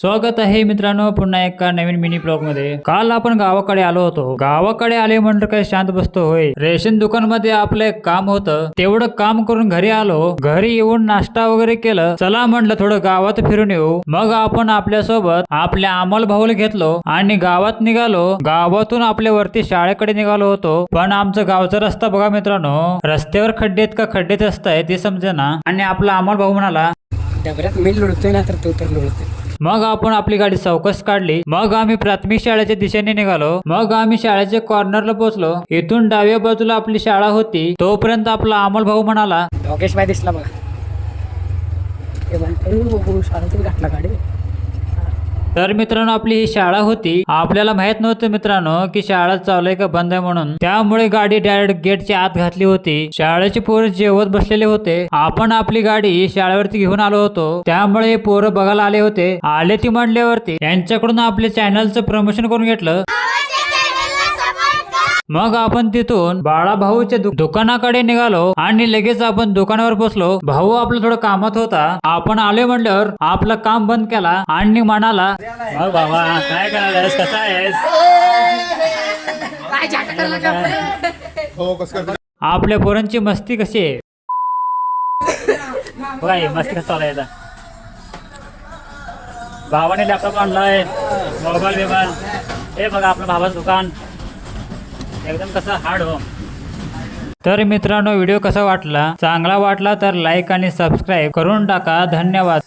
स्वागत आहे मित्रांनो पुन्हा एका नवीन मिनी ब्लॉग मध्ये। काल आपण गावाकडे आलो होतो। गावाकडे आले म्हणलं काय शांत बसतो होय। रेशन दुकान मध्ये आपलं एक काम होतं, तेवढं काम करून घरी आलो। घरी येऊन नाश्ता वगैरे केलं, चला म्हणलं थोडं गावात फिरून येऊ। मग आपण आपल्या सोबत आपल्या अमोल भाऊला घेतलो आणि गावात निघालो। गावातून आपल्या वरती शाळेकडे निघालो होतो, पण आमचं गावचा रस्ता बघा मित्रांनो, रस्त्यावर खड्डेत का खड्डेत रस्ता आहे ते समजेना। आणि आपला अमोल भाऊ म्हणाला डबऱ्यात मी लुळतोय ना तर तो तर लुळतोय। मग आपण आपली गाडी चौकस काढली। मग आम्ही प्राथमिक शाळेच्या दिशेने निघालो। मग आम्ही शाळेच्या कॉर्नरला पोहोचलो। इथून डाव्या बाजूला आपली शाळा होती। तोपर्यंत आपला अमोल भाऊ म्हणाला योगेश भाई दिसला बघा। शाळेतून घातला गाडी। तर मित्रांनो आपली ही शाळा होती। आपल्याला माहित नव्हतं मित्रांनो की शाळा चालू आहे का बंद आहे म्हणून, त्यामुळे गाडी डायरेक्ट गेटच्या आत घातली होती। शाळेची पोरं जेवत बसलेले होते। आपण आपली गाडी शाळेवरती घेऊन आलो होतो, त्यामुळे हे पोरं बघायला आले होते। आले ती म्हणल्यावरती यांच्याकडून आपल्या चॅनलचं प्रमोशन करून घेतलं। मग आपण तिथून बाळा भाऊच्या दुकानाकडे निघालो आणि लगेच आपण दुकानावर पोहोचलो। भाऊ आपलं थोडं कामात होता। आपण आले म्हटल्यावर आपलं काम बंद केला आणि म्हणाला मग बाबा काय करायलास, कसा आहेस? आपल्या पोरांची मस्ती कशी आहे? बघा मस्ती कसं चालू आहे आता। भावाने लॅपटॉप आणलाय, मोबाईल बिबाईल, हे बघा आपलं भावाचं दुकान एकदम कसं हार्ड हो। तर मित्रांनो व्हिडिओ कसा वाटला, चांगला वाटला तर लाईक आणि सबस्क्राईब करून टाका। धन्यवाद।